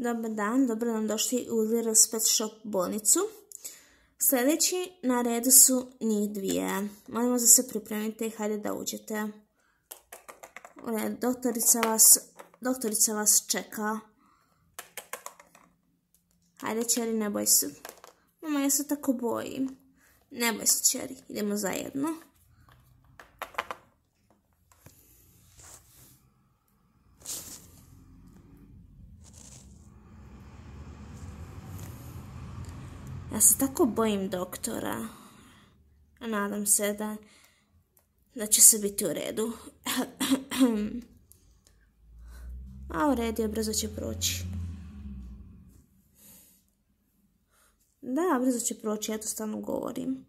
Dobar dan, dobro nam došli u Little Pet Shop bolnicu. Sljedeći na redu su njih dvije. Molimo da se pripremite i hajde da uđete. Doktorica vas čeka. Hajde, Čeri, ne boj se. Mama, ja se tako bojim. Ne boj se, Čeri, idemo zajedno. Ja se tako bojim doktora. Nadam se da će se biti u redu. A u redu je, brzo će proći. Da, brzo će proći, ja to stalno govorim.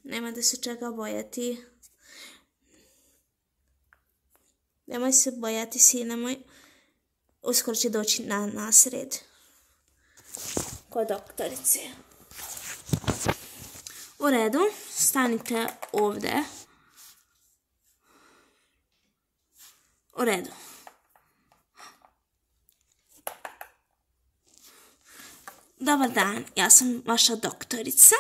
Nema da se čega bojati. Nemoj se bojati, sine moj. Uskoro će doći na nasred. Kod doktorice. U redu, stanite ovdje. U redu. Dobar dan, ja sam vaša doktorica.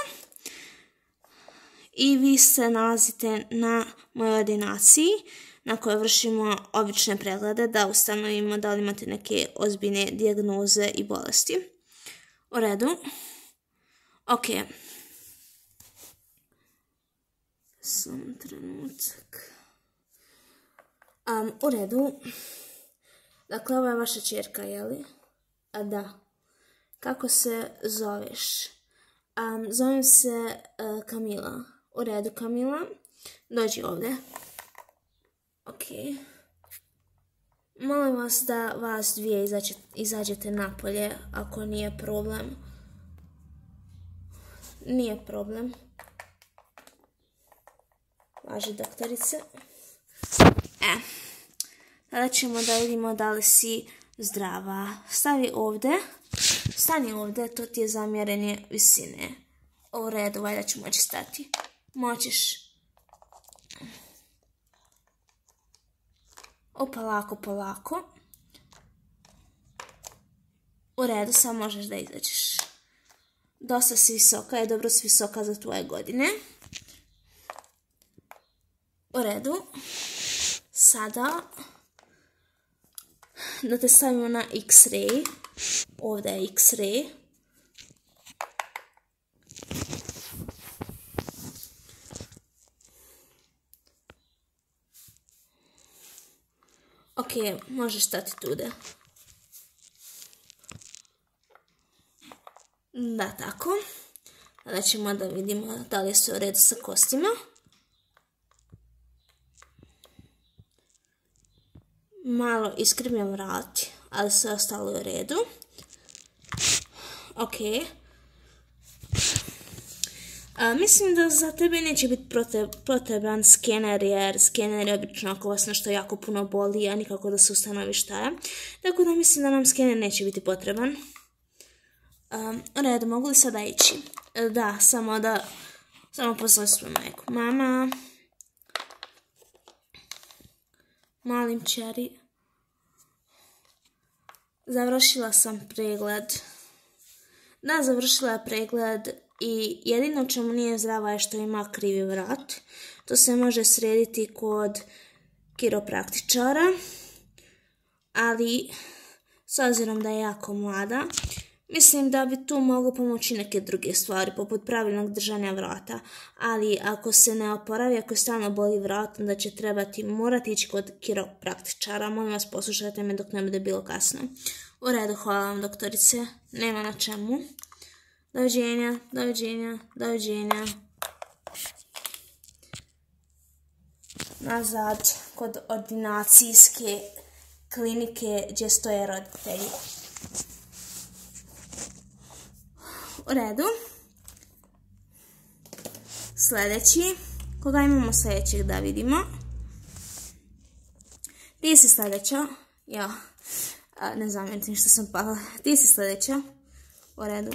I vi se nalazite na mojoj ordinaciji na kojoj vršimo obične preglede da ustanovimo da li imate neke ozbiljne dijagnoze i bolesti. U redu. Ok. Samo trenutak. U redu. Dakle, ovo je vaša ćerka, jeli? A da. Kako se zoveš? Zovem se Kamila. U redu, Kamila. Dođi ovdje. Ok. Molim vas da vas dvije izađete napolje, ako nije problem. Nije problem. Važi, doktorice. Sada ćemo da vidimo da li si zdrava. Stani ovdje, to ti je zamjerenje visine. U redu, valjda ću moći stati. Moćiš. Polako. U redu, sad možeš da izađeš. Dosta si visoka, je dobro si visoka za tvoje godine. U redu. Sada da te stavimo na X-ray. Ovdje je X-ray. Ok, možeš stati tude. Da, tako. Sada ćemo da vidimo da li je sve u redu sa kostima. Malo iskrivljam vrat, ali sve ostalo je u redu. Ok. Mislim da za tebe neće biti potreban skener, jer skener je obično ako vas nešto jako puno boli, a nikako da se ustanovi šta je. Tako da mislim da nam skener neće biti potreban. U redu, mogu li sada ići? Da, samo pozove svoju majku. Mama. Malim Čeri. Završila sam pregled. Da, završila je pregled i jedino čemu nije zdrava je što ima krivi vrat. To se može srediti kod kiropraktičara, ali s obzirom da je jako mlada, mislim da bi tu moglo pomoći neke druge stvari, poput pravilnog držanja vrata. Ali ako se ne oporavi, ako stalno boli vrat, onda će morati ići kod kiropraktičara. Molim vas, poslušajte me dok ne bude bilo kasno. U redu, hvala vam, doktorice. Nema na čemu. Doviđenja. Nazad kod ordinacijske klinike gdje stoje roditelji. U redu. Sljedeći. Koga imamo sljedećeg da vidimo? Ti si sljedeća. Ja. Ne zamjerite mi što sam pala. Ti si sljedeća. U redu.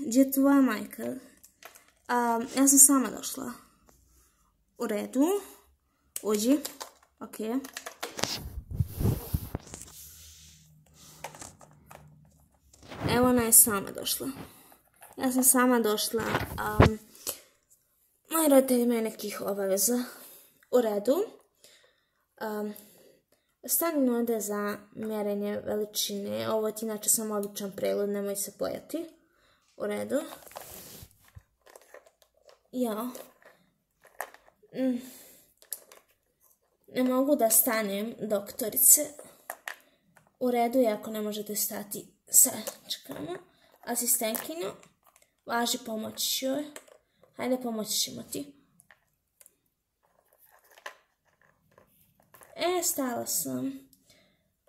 Gdje je tvoja majka? Ja sam sama došla. U redu. Uđi. Ok. Evo, ona je sama došla. Ja sam sama došla. Moji roditelji imaju nekih obaveza. U redu. Stani ovdje za mjerenje veličine. Ovo ti inače samo običan pregled, nemoj se bojati. U redu. Ja. Ne mogu da stanem, doktorice. U redu je ako ne možete stati. Sačekamo. Asistentkinjo, važi pomoći joj. Hajde, pomoći ćemo ti. Stala sam.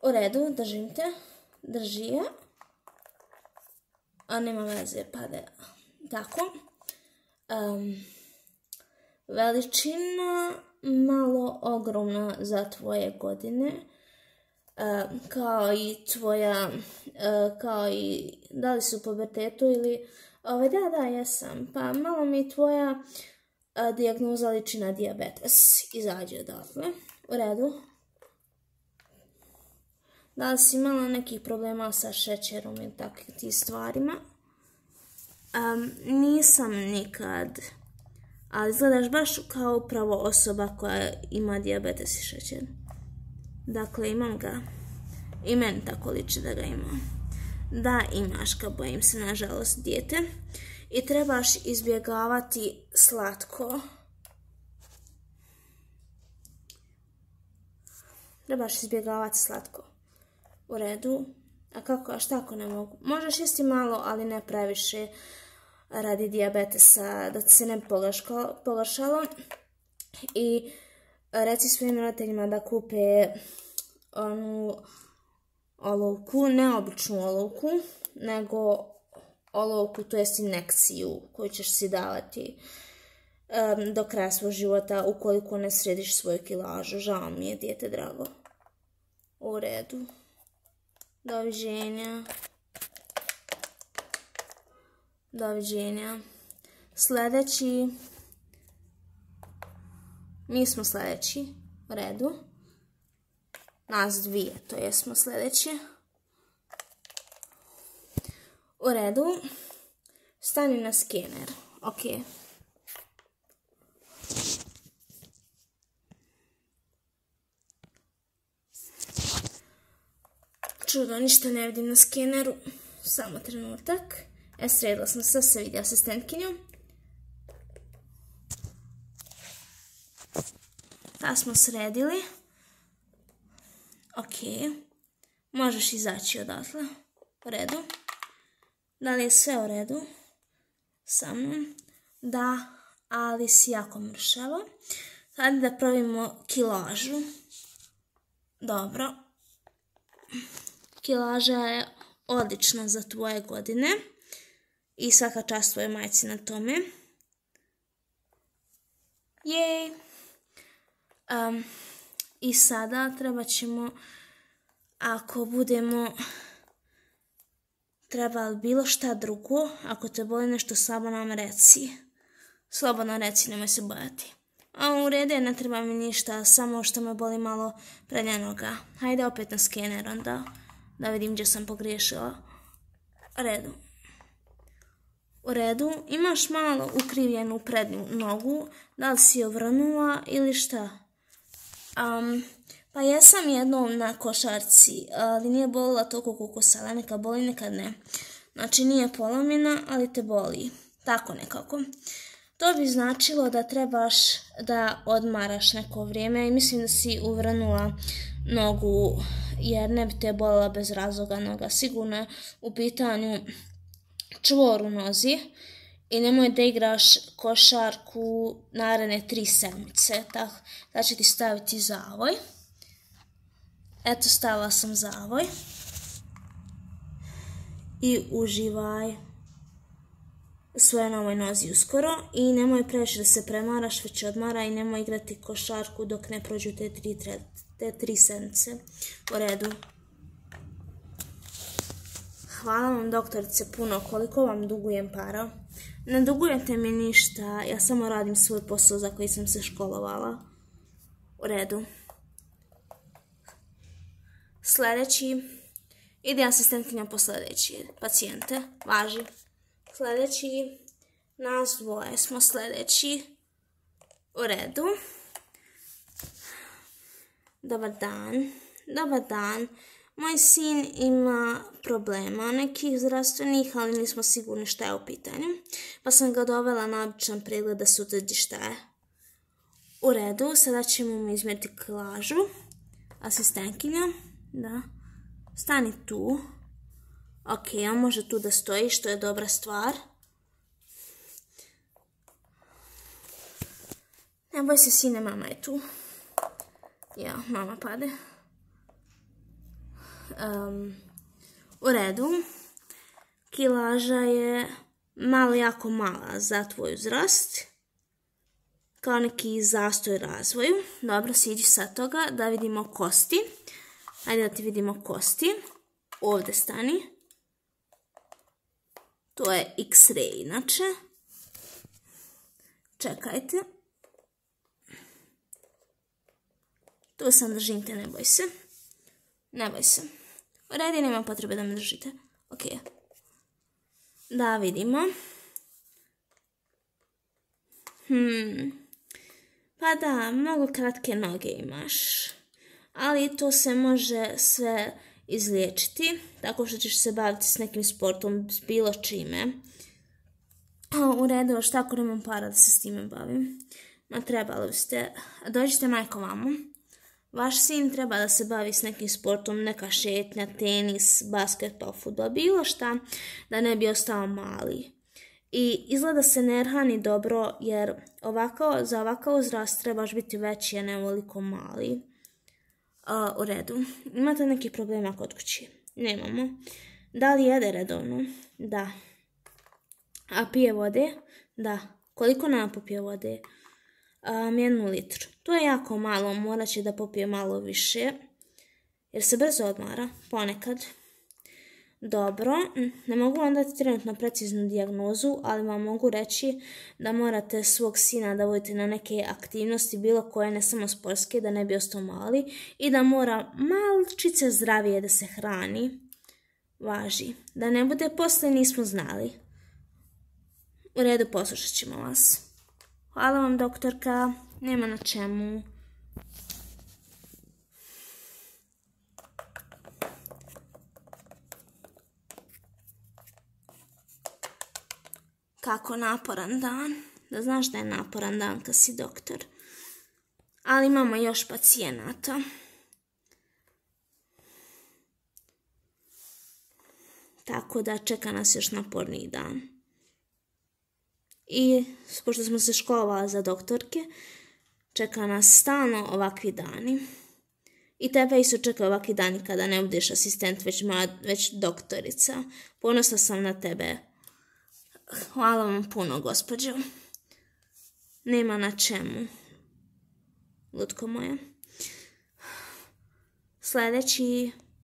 U redu, držim te. Drži je. A nema veze, pada. Tako. Veličina malo ogromna za tvoje godine. Kao i da li su u pubertetu ili da, jesam, pa malo mi tvoja dijagnoza liči na dijabetes, izađe odatle. U redu. Da li si imala nekih problema sa šećerom i takvim tim stvarima? Nisam nikad, ali izgledaš baš kao upravo osoba koja ima dijabetes i šećer. Dakle, imam ga. I meni tako liči da ga imam. Da, imaš ga, bojim se, nažalost, dijete. I trebaš izbjegavati slatko. U redu. A šta ako ne mogu? Možeš jesti malo, ali ne previše radi dijabetesa, da ti se ne pogoršalo. I reci svojim roditeljima da kupe onu olovku, ne običnu olovku, nego olovku, to jest injekciju koju ćeš si davati do kraja svog života ukoliko ne središ svoju kilažu. Žao mi je, dijete drago. U redu. Doviđenja. Sljedeći. Mi smo sljedeći. U redu. Nas dvije, to jesmo sljedeći. U redu. Stani na skener. Ok. Čudo, ništa ne vidim na skeneru. Samo trenutak. Sredila sam se vidi asistentkinjom. Ta smo sredili. Ok. Možeš izaći odatle. U redu. Da li je sve u redu? Sa mnom. Da, ali si jako mršava. Hajde da pravimo kilažu. Dobro. Kilaža je odlična za tvoje godine. I svaka čast tvoje majci na tome. Jej. I sada treba ćemo, ako budemo trebali bilo šta drugo, ako te boli nešto, slabo nam reci. Slobodno reci, nemoj se bojati. A u redu je, ne treba mi ništa, samo što me boli malo prednja noga. Hajde opet na skener onda, da vidim gdje sam pogriješila. U redu, imaš malo ukrivljenu prednju nogu, da li si je ovrnula ili šta? Pa jesam jednom na košarci, ali nije bolila toliko koliko sada, neka boli, nekad ne. Znači nije polomljena, ali te boli. Tako nekako. To bi značilo da trebaš da odmaraš neko vrijeme i mislim da si uvrnula nogu, jer ne bi te bolila bez razloga noga. Sigurno je u pitanju čvor u nozi i nemoj da igraš košarku naredne 3 sedmice. Da će ti staviti zavoj. Eto, stavila sam zavoj. I uživaj svoje na ovoj nozi uskoro. I nemoj previše da se premaraš, već odmara i nemoj igrati košarku dok ne prođu te 3 sedmice. U redu. Hvala vam, doktorice, puno. Koliko vam dugujem para? Ne dugujete mi ništa, ja samo radim svoj posao za koji sam se školovala. U redu. Sljedeći. Ide asistentkinja po sljedeći pacijente. Važi. Sljedeći. Nas dvoje smo sljedeći. U redu. Dobar dan. Dobar dan. Moj sin ima problema nekih zdravstvenih, ali nismo sigurni šta je u pitanju. Pa sam ga dovela na običan pregled da se utvrdi šta je. U redu, sada ćemo mu izmjeriti kilažu. Asistentkinja, da. Stani tu. Ok, on može tu da stoji, što je dobra stvar. Ne boj se, sine, mama je tu. Ja, mama pade. U redu. Kilaža je malo, jako mala za tvoj uzrast. Kao neki zastoj razvoju. Dobro, siđi sa toga da vidimo kosti. Ajde da ti vidimo kosti. Ovdje stani. To je X-ray inače. Čekajte. Tu sam, držim te, ne boj se. Ne boj se. U redu, nema potrebe da me držite. Ok. Da vidimo. Pa da, mnogo kratke noge imaš. Ali to se može sve izliječiti. Tako što ćeš se baviti s nekim sportom, s bilo čime. U redu, još tako nemam para da se s time bavim. Ma trebali biste. Dođite, majko, vamo. Vaš sin treba da se bavi s nekim sportom, neka šetnja, tenis, basketbol, fudbal, bilo šta, da ne bi ostao mali. I izgleda se ne hrani dobro, jer za ovakav uzrast trebaš biti veći, a ne ovoliko mali. U redu. Imate nekih problema kod kući? Nemamo. Da li jede redovno? Da. A pije vode? Da. Koliko nam popije vode? 1 litru. To je jako malo, morat će da popije malo više. Jer se brzo odmara, ponekad. Dobro, ne mogu vam dati trenutno preciznu dijagnozu, ali vam mogu reći da morate svog sina da vodite na neke aktivnosti, bilo koje, ne samo sportske, da ne bi ostao mali, i da mora malčice zdravije da se hrani. Važi. Da ne bude posle nismo znali. U redu, poslušat ćemo vas. Hvala vam, doktorka. Nema na čemu. Kako naporan dan. Da znaš da je naporan dan kad si doktor. Ali imamo još pacijenata. Tako da čeka nas još naporniji dan. I pošto smo se školovali za doktorke, čeka nas stalno ovakvi dani. I tebe isto čeka ovakvi dani kada ne budeš asistent, već doktorica. Ponosna sam na tebe. Hvala vam puno, gospođo. Nema na čemu. Lutko moja. Sljedeći.